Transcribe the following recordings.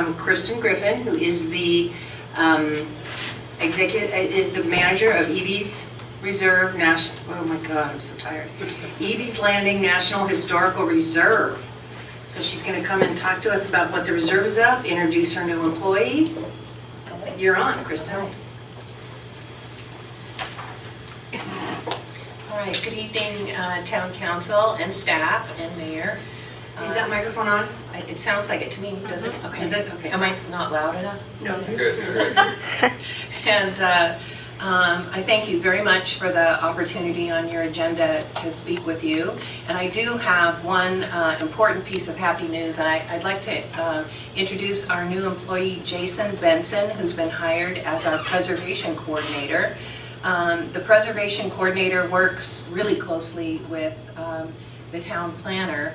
from Kristen Griffin, who is the manager of Ebey's Reserve National. Oh my God, I'm so tired. Ebey's Landing National Historical Reserve. So she's going to come and talk to us about what the reserve is up, introduce her new employee. You're on, Kristen. All right, good evening, Town Council and staff and Mayor. Is that microphone on? It sounds like it to me, does it? Okay. Is it? Okay. Am I not loud enough? No. Good. And I thank you very much for the opportunity on your agenda to speak with you. And I do have one important piece of happy news. I'd like to introduce our new employee, Jason Benson, who's been hired as our preservation coordinator. The preservation coordinator works really closely with the town planner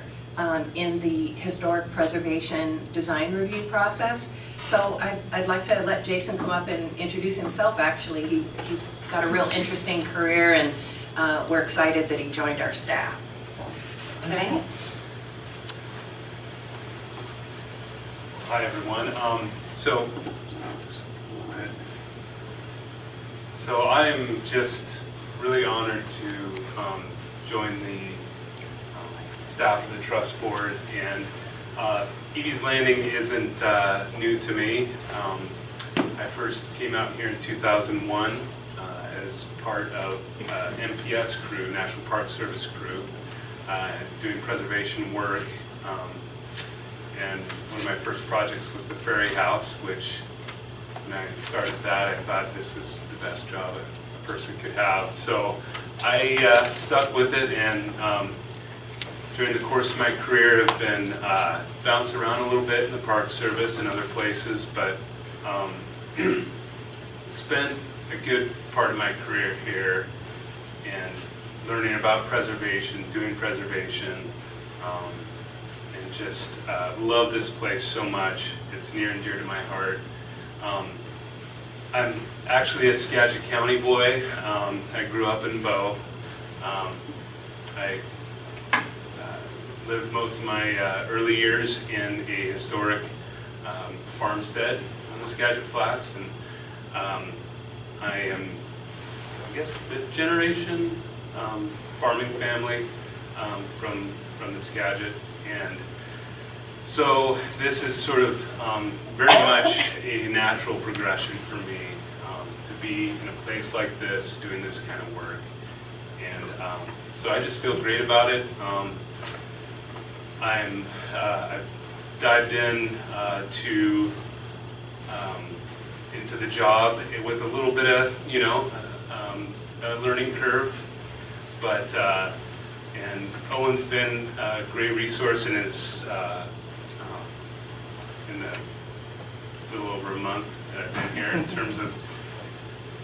in the historic preservation design review process. So I'd like to let Jason come up and introduce himself. Actually, he's got a real interesting career, and we're excited that he joined our staff. So, okay. Hi everyone. So I'm just really honored to join the staff of the Trust Board, and Ebey's Landing isn't new to me. I first came out here in 2001 as part of NPS crew, National Park Service crew, doing preservation work. And one of my first projects was the Ferry House, which when I started that, I thought this was the best job a person could have. So I stuck with it, and during the course of my career, I've been bounced around a little bit in the Park Service and other places, but spent a good part of my career here and learning about preservation, doing preservation, and just love this place so much. It's near and dear to my heart. I'm actually a Skagit County boy. I grew up in Bow. I lived most of my early years in a historic farmstead on the Skagit Flats, and I am, I guess, fifth generation farming family from the Skagit, and so this is sort of very much a natural progression for me to be in a place like this, doing this kind of work, and so I just feel great about it. I've dived in into the job with a little bit of, a learning curve, but and Owen's been a great resource in his in the little over a month that I've been here, in terms of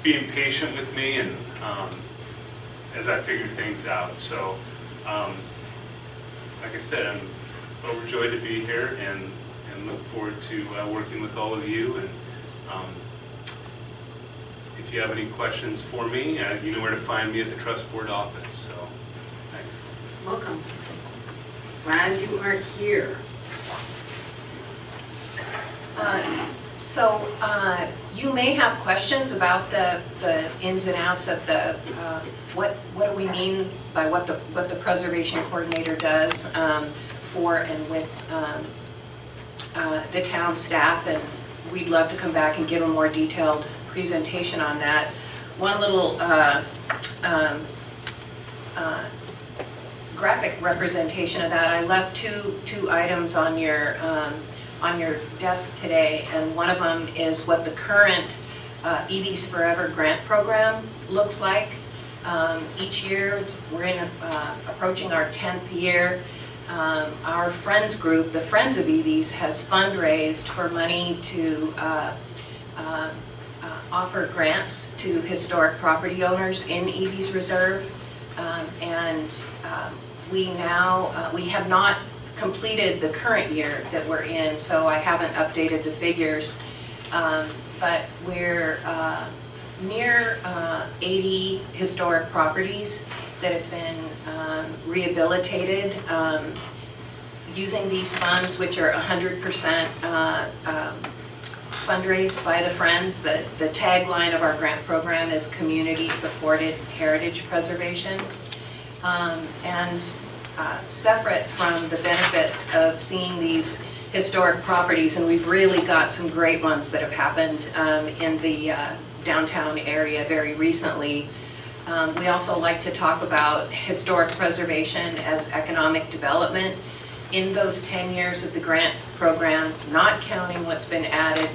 being patient with me and as I figure things out. So. Like I said, I'm overjoyed to be here, and look forward to working with all of you. And if you have any questions for me, you know where to find me at the Trust Board office. So, thanks. Welcome. Glad you are here. You may have questions about the ins and outs of the what do we mean by what the preservation coordinator does for and with the town staff, and we'd love to come back and give a more detailed presentation on that. One little graphic representation of that. I left two items on your desk today, and one of them is what the current Ebey's Forever grant program looks like. Each year, we're approaching our 10th year. Our Friends group, the Friends of Ebey's, has fundraised for money to offer grants to historic property owners in Ebey's Reserve, and we have not completed the current year that we're in, so I haven't updated the figures, but we're near 80 historic properties that have been rehabilitated. using these funds, which are 100% fundraised by the Friends. The tagline of our grant program is Community Supported Heritage Preservation. Separate from the benefits of seeing these historic properties, and we've really got some great ones that have happened in the downtown area very recently. We also like to talk about historic preservation as economic development. In those 10 years of the grant program, not counting what's been added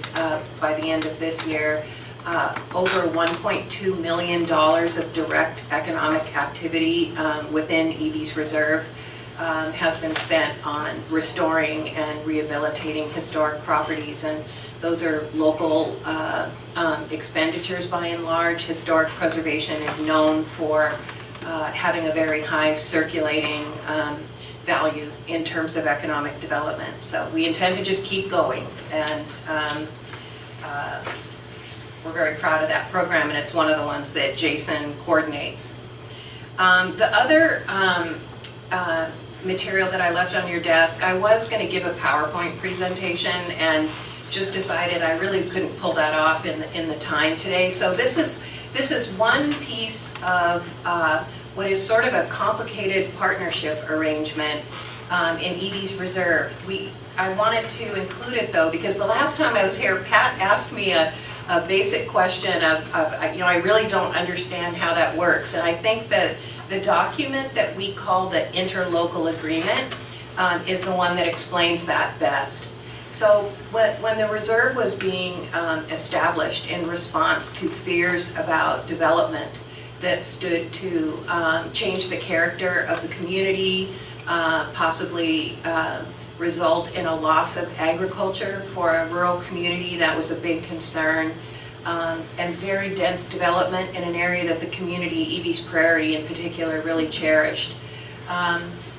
by the end of this year, over $1.2 million of direct economic activity within Ebey's Reserve has been spent on restoring and rehabilitating historic properties, and those are local expenditures by and large. Historic preservation is known for having a very high circulating value in terms of economic development. So we intend to just keep going, and we're very proud of that program, and it's one of the ones that Jason coordinates. The other material that I left on your desk, I was going to give a PowerPoint presentation and just decided I really couldn't pull that off in the time today. So this is one piece of what is sort of a complicated partnership arrangement in Ebey's Reserve. I wanted to include it though because the last time I was here, Pat asked me a basic question of I really don't understand how that works, and I think that the document that we call the interlocal agreement is the one that explains that best. So when the reserve was being established in response to fears about development that stood to change the character of the community, possibly result in a loss of agriculture for a rural community, that was a big concern. And very dense development in an area that the community, Ebey's Prairie in particular, really cherished.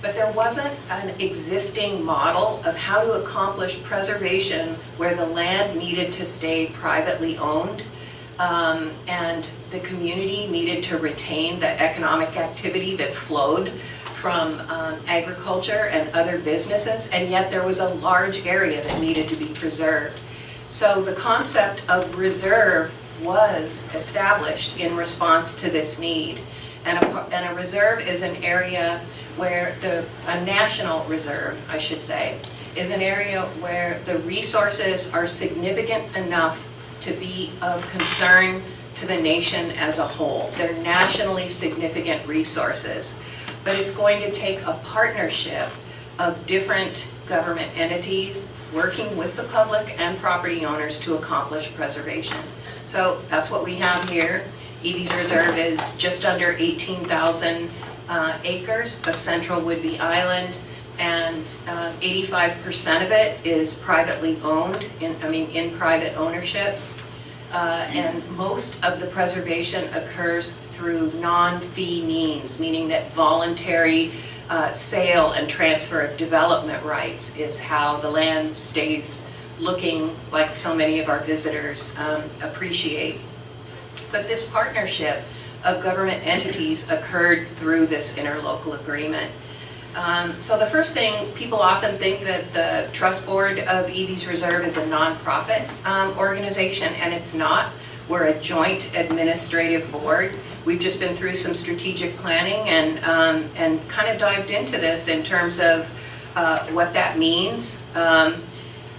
But there wasn't an existing model of how to accomplish preservation where the land needed to stay privately owned, and the community needed to retain the economic activity that flowed from agriculture and other businesses, and yet there was a large area that needed to be preserved. So the concept of reserve was established in response to this need. And a reserve is an area where a national reserve, I should say, is an area where the resources are significant enough to be of concern to the nation as a whole. They're nationally significant resources. But it's going to take a partnership of different government entities working with the public and property owners to accomplish preservation. So that's what we have here. Ebey's Reserve is just under 18,000 acres of central Whidbey Island, and 85% of it is privately owned, in private ownership. And most of the preservation occurs through non-fee means, meaning that voluntary sale and transfer of development rights is how the land stays looking like so many of our visitors appreciate. But this partnership of government entities occurred through this interlocal agreement. So the first thing, people often think that the Trust Board of Ebey's Reserve is a nonprofit organization, and it's not. We're a joint administrative board. We've just been through some strategic planning and kind of dived into this in terms of what that means.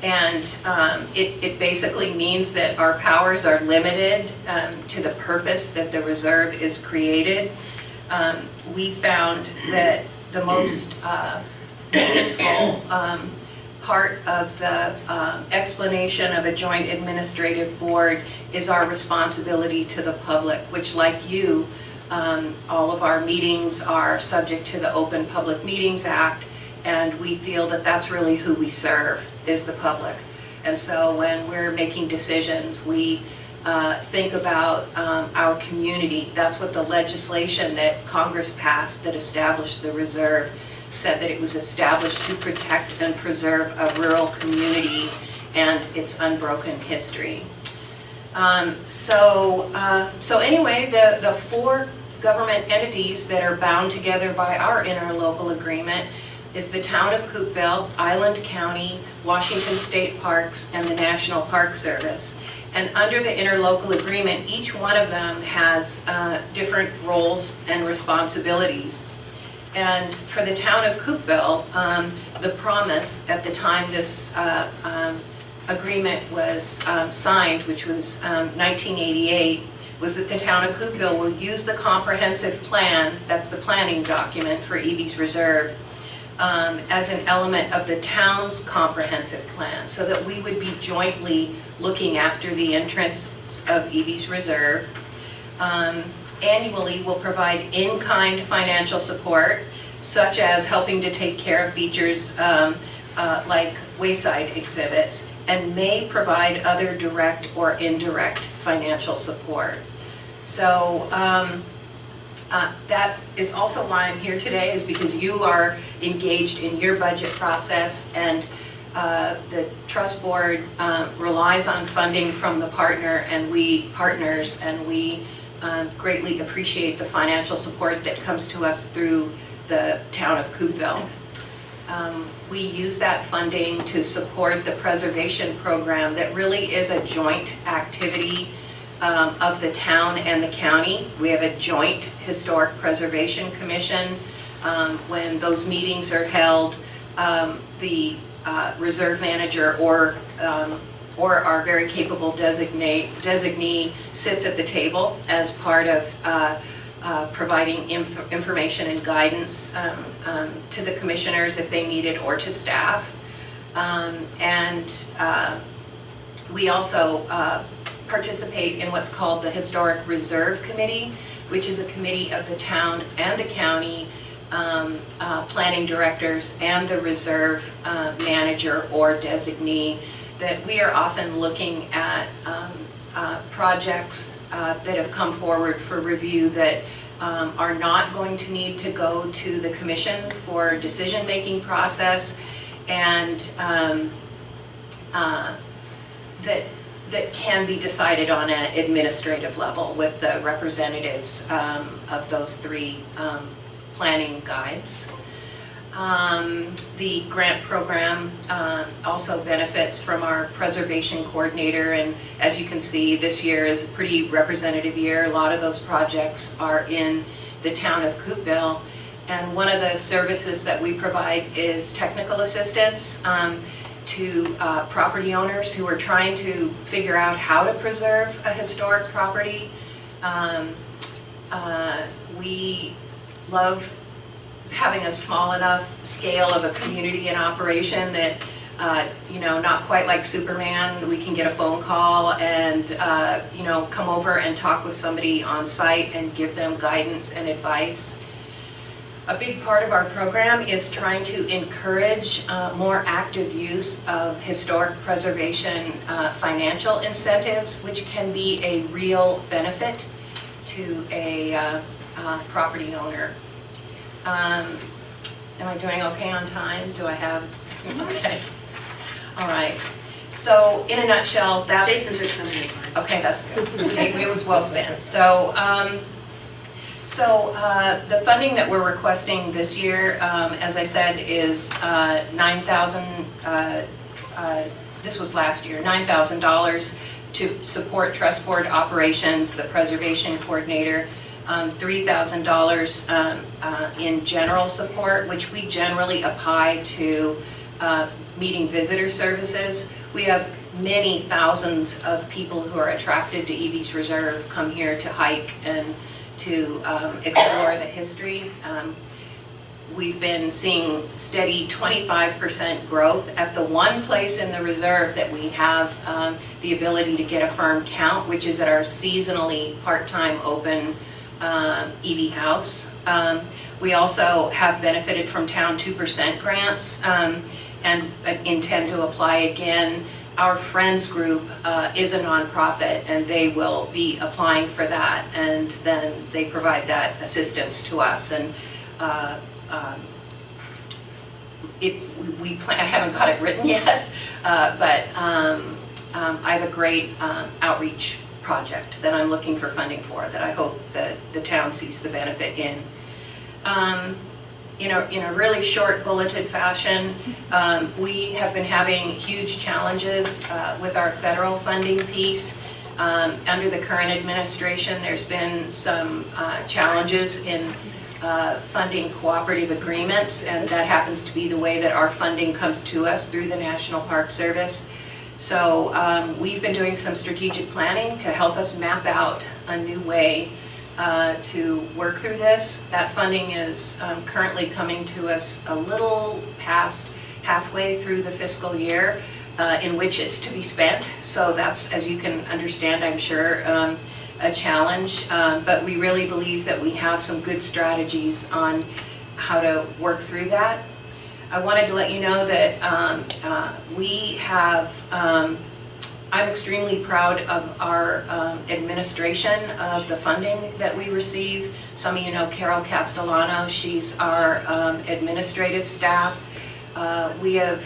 It basically means that our powers are limited to the purpose that the reserve is created. We found that the most meaningful part of the explanation of a joint administrative board is our responsibility to the public, which, like you, all of our meetings are subject to the Open Public Meetings Act, and we feel that that's really who we serve, is the public. And so when we're making decisions, we think about our community. That's what the legislation that Congress passed that established the reserve said, that it was established to protect and preserve a rural community and its unbroken history. So anyway, the four government entities that are bound together by our interlocal agreement is the Town of Coupeville, Island County, Washington State Parks, and the National Park Service. And under the interlocal agreement, each one of them has different roles and responsibilities. And for the Town of Coupeville, the promise at the time this agreement was signed, which was 1988, was that the Town of Coupeville will use the comprehensive plan, that's the planning document for Ebey's Reserve, as an element of the town's comprehensive plan, so that we would be jointly looking after the interests of Ebey's Reserve. Annually, we'll provide in-kind financial support, such as helping to take care of features like wayside exhibits, and may provide other direct or indirect financial support. So that is also why I'm here today, is because you are engaged in your budget process, and the trust board relies on funding from the partners, and we greatly appreciate the financial support that comes to us through the Town of Coupeville. We use that funding to support the preservation program that really is a joint activity of the town and the county. We have a joint Historic Preservation Commission. When those meetings are held, the reserve manager or our very capable designee sits at the table as part of providing information and guidance to the commissioners if they need it, or to staff. We also participate in what's called the Historic Reserve Committee, which is a committee of the town and the county planning directors and the reserve manager or designee, that we are often looking at projects that have come forward for review that are not going to need to go to the commission for decision-making process, and that can be decided on an administrative level with the representatives of those three planning guides. The grant program also benefits from our preservation coordinator, and as you can see, this year is a pretty representative year. A lot of those projects are in the Town of Coupeville, and one of the services that we provide is technical assistance to property owners who are trying to figure out how to preserve a historic property. We love having a small enough scale of a community in operation that, not quite like Superman, we can get a phone call and, come over and talk with somebody on site and give them guidance and advice. A big part of our program is trying to encourage more active use of historic preservation financial incentives, which can be a real benefit to a property owner. Am I doing okay on time? Do I have, okay. All right. So in a nutshell, that's... Jason took some of your time. Okay, that's good. Okay, it was well spent. So, the funding that we're requesting this year, as I said, is $9,000, this was last year, $9,000 to support trust board operations, the preservation coordinator, $3,000 in general support, which we generally apply to meeting visitor services. We have many thousands of people who are attracted to Ebey's Reserve come here to hike and to explore the history. We've been seeing steady 25% growth at the one place in the reserve that we have the ability to get a firm count, which is at our seasonally part-time open Ebey House. We also have benefited from Town 2% grants and intend to apply again. Our Friends group is a nonprofit, and they will be applying for that, and then they provide that assistance to us. And I haven't got it written yet, but I have a great outreach project that I'm looking for funding for, that I hope that the town sees the benefit in. in a really short bulleted fashion, we have been having huge challenges with our federal funding piece. Under the current administration, there's been some challenges in funding cooperative agreements, and that happens to be the way that our funding comes to us through the National Park Service. So we've been doing some strategic planning to help us map out a new way to work through this. That funding is currently coming to us a little past halfway through the fiscal year in which it's to be spent. So that's, as you can understand, I'm sure, a challenge. But we really believe that we have some good strategies on how to work through that. I wanted to let you know that we have, I'm extremely proud of our administration of the funding that we receive. Some of you know Carol Castellano, she's our administrative staff. We have,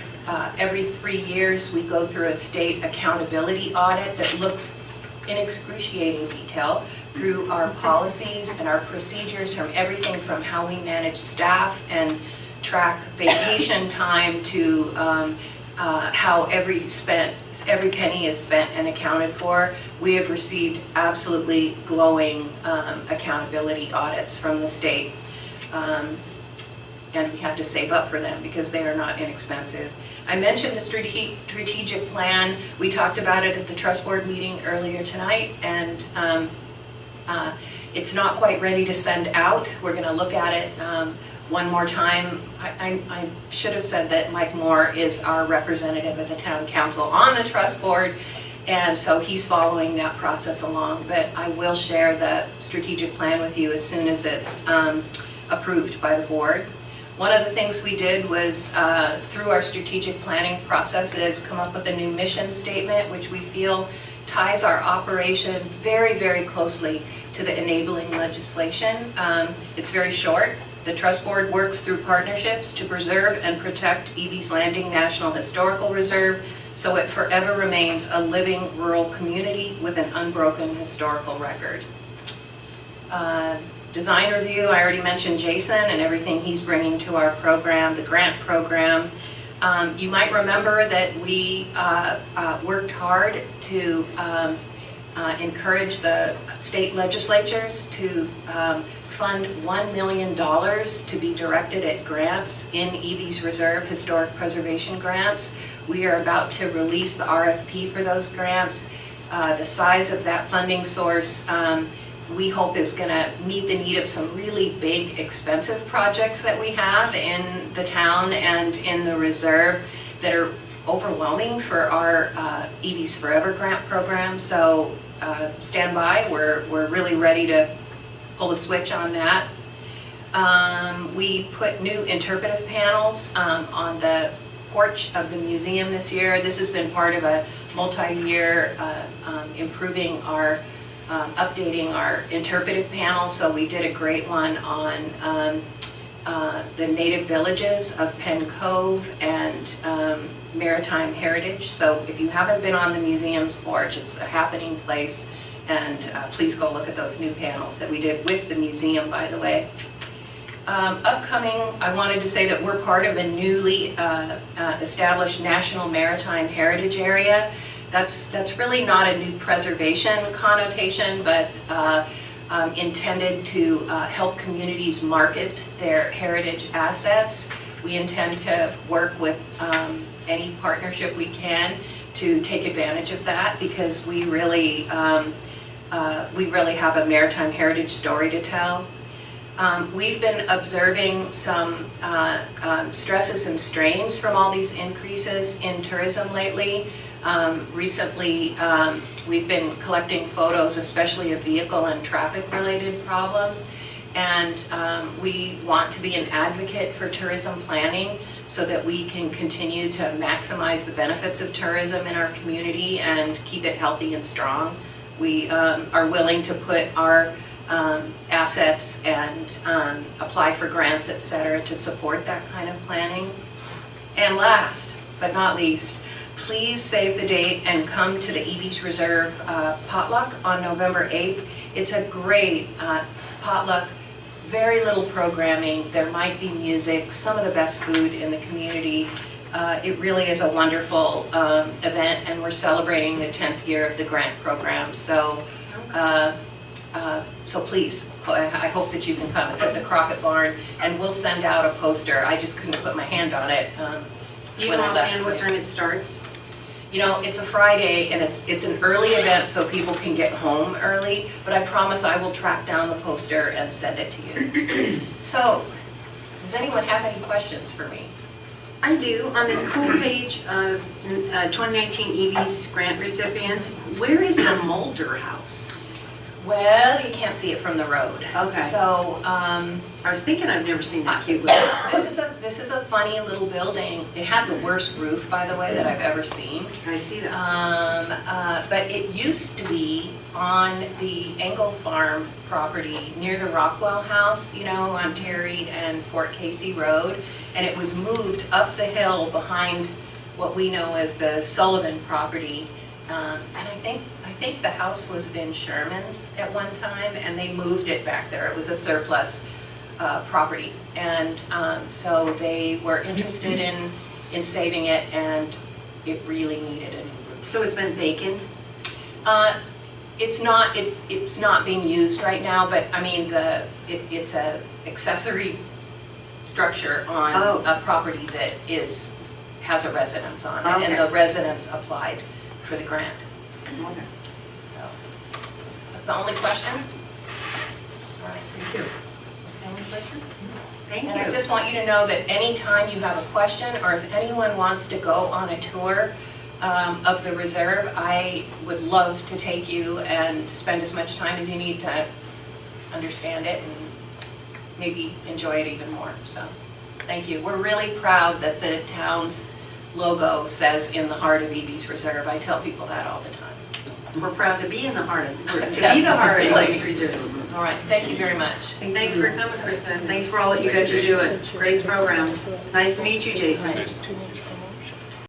every 3 years, we go through a state accountability audit that looks in excruciating detail through our policies and our procedures, from everything from how we manage staff and track vacation time to how every penny is spent and accounted for. We have received absolutely glowing accountability audits from the state. And we have to save up for them because they are not inexpensive. I mentioned the strategic plan. We talked about it at the trust board meeting earlier tonight, and it's not quite ready to send out. We're going to look at it one more time. I should have said that Mike Moore is our representative at the town council on the trust board, and so he's following that process along. But I will share the strategic plan with you as soon as it's approved by the board. One of the things we did was, through our strategic planning process, is come up with a new mission statement, which we feel ties our operation very, very closely to the enabling legislation. It's very short. The Trust Board works through partnerships to preserve and protect Ebey's Landing National Historical Reserve so it forever remains a living rural community with an unbroken historical record. Design review, I already mentioned Jason and everything he's bringing to our program, the grant program. You might remember that we worked hard to encourage the state legislatures to fund $1 million to be directed at grants in Ebey's Reserve, historic preservation grants. We are about to release the RFP for those grants. The size of that funding source we hope is going to meet the need of some really big, expensive projects that we have in the town and in the reserve that are overwhelming for our Ebey's Forever grant program. So stand by, we're really ready to pull the switch on that. We put new interpretive panels on the porch of the museum this year. This has been part of a multi-year improving our updating our interpretive panel. So we did a great one on the native villages of Penn Cove and maritime heritage. So if you haven't been on the museum's porch, it's a happening place, and please go look at those new panels that we did with the museum, by the way. Upcoming, I wanted to say that we're part of a newly established National Maritime Heritage Area. That's really not a new preservation connotation, but intended to help communities market their heritage assets. We intend to work with any partnership we can to take advantage of that, because we really have a maritime heritage story to tell. We've been observing some stresses and strains from all these increases in tourism lately. Recently, we've been collecting photos, especially of vehicle and traffic-related problems, and we want to be an advocate for tourism planning so that we can continue to maximize the benefits of tourism in our community and keep it healthy and strong. We are willing to put our assets and apply for grants, etc., to support that kind of planning. And last but not least, please save the date and come to the Ebey's Reserve potluck on November 8th. It's a great potluck very little programming. There might be music, some of the best food in the community. It really is a wonderful event, and we're celebrating the 10th year of the grant program. So, so please, I hope that you can come. It's at the Crockett Barn, and we'll send out a poster. I just couldn't put my hand on it. Do you know offhand what time it starts? You know, it's a Friday, and it's an early event so people can get home early, but I promise I will track down the poster and send it to you. So, does anyone have any questions for me? I do. On this cool page of 2019 Ebey's grant recipients, where is the Mulder House? Well, you can't see it from the road. Okay. So, I was thinking I've never seen that cute little. this is a funny little building. It had the worst roof, by the way, that I've ever seen. I see that. But it used to be on the Engle Farm property near the Rockwell House, you know, on Terry and Fort Casey Road, and it was moved up the hill behind what we know as the Sullivan property. And I think the house was in Sherman's at one time, and they moved it back there. It was a surplus property, and so they were interested in saving it, and it really needed a new roof. So it's been vacant? It's not being used right now, but I mean it's a accessory structure on a property that has a residence on it, and the residents applied for the grant. Okay. So that's the only question. All right. Thank you. Any question? Thank And I you. just want you to know that anytime you have a question, or if anyone wants to go on a tour of the reserve, I would love to take you and spend as much time as you need to understand it and maybe enjoy it even more. So, thank you. We're really proud that the town's logo says "in the heart of Ebey's Reserve." I tell people that all the time. We're proud to be in the heart of, to be Yes, the heart of really. Ebey's Reserve. All right. Thank you very much. And thanks for coming, Kristen. Thanks for all that you guys are doing. Great programs. Nice to meet you, Jason.